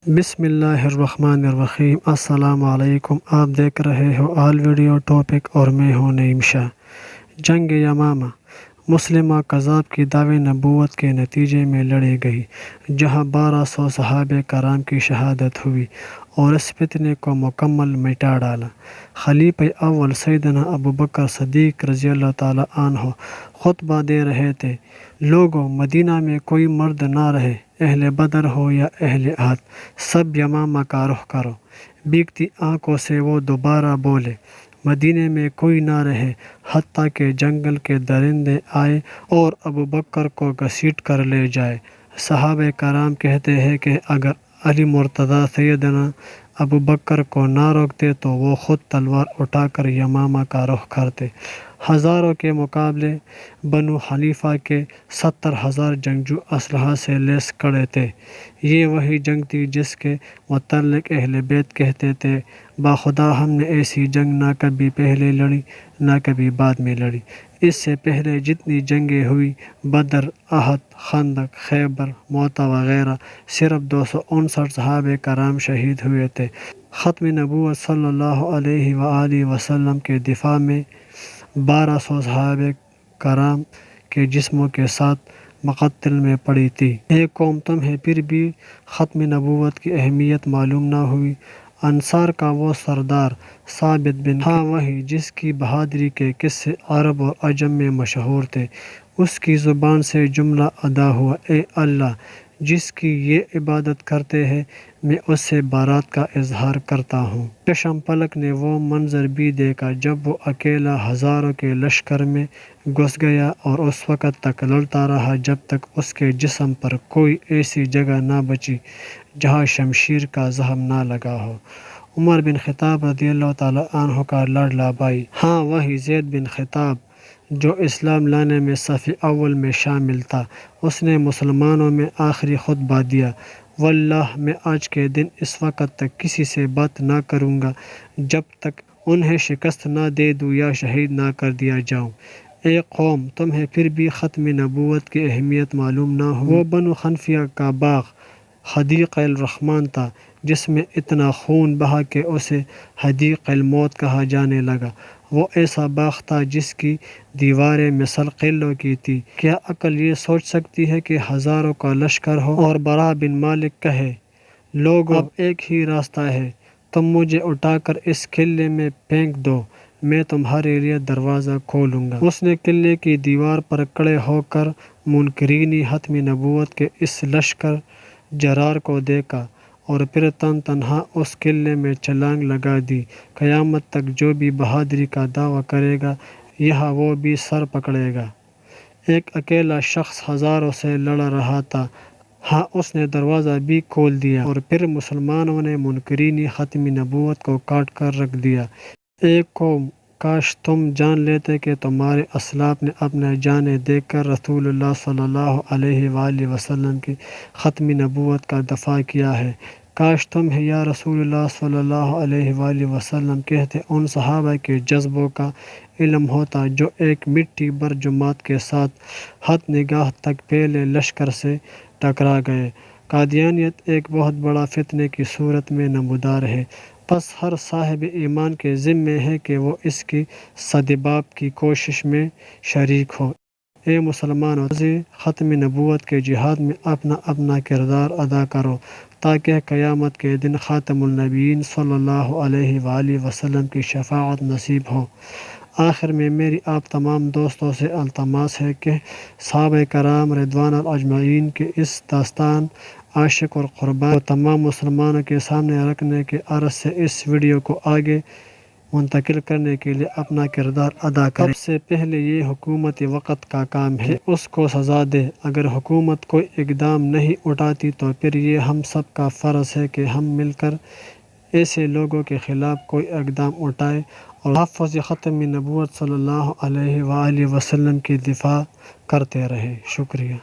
بسم اللہ الرحمن الرحیم۔ السلام علیکم۔ آپ دیکھ رہے ہو آل ویڈیو ٹاپک اور میں ہوں نعیم شاہ۔ جنگ یمامہ مسلمہ کذاب کی دعوی نبوت کے نتیجے میں لڑی گئی، جہاں 1200 صحابہ کرام کی شہادت ہوئی اور اس فتنے کو مکمل مٹا ڈالا۔ خلیفہ اول سیدنا ابوبکر صدیق رضی اللہ تعالیٰ عنہ خطبہ دے رہے تھے: لوگوں، مدینہ میں کوئی مرد نہ رہے، اہل بدر ہو یا اہل عہد، سب یمامہ کا رخ کرو۔ بھیگتی آنکھوں سے وہ دوبارہ بولے: مدینے میں کوئی نہ رہے حتیٰ کہ جنگل کے درندے آئے اور ابوبکر کو گھسیٹ کر لے جائے۔ صحابہ کرام کہتے ہیں کہ اگر علی مرتضیٰ سیدنا ابوبکر کو نہ روکتے تو وہ خود تلوار اٹھا کر یمامہ کا رخ کرتے۔ ہزاروں کے مقابلے بنو حنیفہ کے 70,000 جنگجو اسلحہ سے لیس کھڑے تھے۔ یہ وہی جنگ تھی جس کے متعلق اہل بیت کہتے تھے: باخدا ہم نے ایسی جنگ نہ کبھی پہلے لڑی نہ کبھی بعد میں لڑی۔ اس سے پہلے جتنی جنگیں ہوئی، بدر، احد، خندق، خیبر، موتا وغیرہ، صرف 259 صحابہ کرام شہید ہوئے تھے۔ ختم نبوت صلی اللہ علیہ وآلہ وسلم کے دفاع میں 1200 صحابہ کرام کے جسموں کے ساتھ مقتل میں پڑی تھی۔ ایک قوم تمہیں پھر بھی ختم نبوت کی اہمیت معلوم نہ ہوئی؟ انصار کا وہ سردار ثابت بن، ہاں وہی جس کی بہادری کے قصے عرب اور عجم میں مشہور تھے، اس کی زبان سے جملہ ادا ہوا: اے اللہ، جس کی یہ عبادت کرتے ہیں، میں اس سے برات کا اظہار کرتا ہوں۔ چشم پلک نے وہ منظر بھی دیکھا جب وہ اکیلا ہزاروں کے لشکر میں گھس گیا اور اس وقت تک لڑتا رہا جب تک اس کے جسم پر کوئی ایسی جگہ نہ بچی جہاں شمشیر کا زخم نہ لگا ہو۔ عمر بن خطاب رضی اللہ تعالیٰ عنہ کا لاڈلا بھائی، ہاں وہی زید بن خطاب جو اسلام لانے میں صف اول میں شامل تھا، اس نے مسلمانوں میں آخری خطبہ دیا: واللہ میں آج کے دن اس وقت تک کسی سے بات نہ کروں گا جب تک انہیں شکست نہ دے دوں یا شہید نہ کر دیا جاؤں۔ اے قوم، تمہیں پھر بھی ختم نبوت کی اہمیت معلوم نہ ہوئی؟ وہ بنو حنفیہ کا باغ حدیقہ الرحمن تھا جس میں اتنا خون بہا کہ اسے حدیقہ الموت کہا جانے لگا۔ وہ ایسا باغ تھا جس کی دیواریں مثل قلعوں کی تھی۔ کیا عقل یہ سوچ سکتی ہے کہ ہزاروں کا لشکر ہو اور برا بن مالک کہے: لوگوں، اب ایک ہی راستہ ہے، تم مجھے اٹھا کر اس قلعے میں پھینک دو، میں تمہارے لیے دروازہ کھولوں گا۔ اس نے قلعے کی دیوار پر کھڑے ہو کر منکرین ختم نبوت کے اس لشکر جرار کو دیکھا اور پھر تنہا اس قلعے میں چھلانگ لگا دی: قیامت تک جو بھی بہادری کا دعویٰ کرے گا، یہاں وہ بھی سر پکڑے گا۔ ایک اکیلا شخص ہزاروں سے لڑ رہا تھا، ہاں اس نے دروازہ بھی کھول دیا اور پھر مسلمانوں نے منکرین ختم نبوت کو کاٹ کر رکھ دیا۔ ایک قوم، کاش تم جان لیتے کہ تمہارے اسلاف نے اپنے جانیں دے کر رسول اللہ صلی اللہ علیہ وآلہ وسلم کی ختم نبوت کا دفاع کیا ہے۔ کاش تمہیں یا رسول اللہ صلی اللہ علیہ وآلہ وسلم کہتے ان صحابہ کے جذبوں کا علم ہوتا جو ایک مٹھی بھر جماعت کے ساتھ حد نگاہ تک پھیلے لشکر سے ٹکرا گئے۔ قادیانیت ایک بہت بڑا فتنے کی صورت میں نمودار ہے، پس ہر صاحب ایمان کے ذمے ہے کہ وہ اس کی سدباب کی کوشش میں شریک ہو۔ اے مسلمانوں، ختم نبوت کے جہاد میں اپنا اپنا کردار ادا کرو تاکہ قیامت کے دن خاتم النبیین صلی اللہ علیہ وآلہ وسلم کی شفاعت نصیب ہو۔ آخر میں میری آپ تمام دوستوں سے التماس ہے کہ صحابہ کرام رضوان اجمعین کے اس داستان عاشق اور قربان کو تمام مسلمانوں کے سامنے رکھنے کے غرض سے اس ویڈیو کو آگے منتقل کرنے کے لیے اپنا کردار ادا کریں۔ سب سے پہلے یہ حکومت وقت کا کام ہے کہ اس کو سزا دے۔ اگر حکومت کوئی اقدام نہیں اٹھاتی تو پھر یہ ہم سب کا فرض ہے کہ ہم مل کر ایسے لوگوں کے خلاف کوئی اقدام اٹھائیں اور تحفظ ختم نبوت صلی اللہ علیہ وآلہ وسلم کی دفاع کرتے رہیں۔ شکریہ۔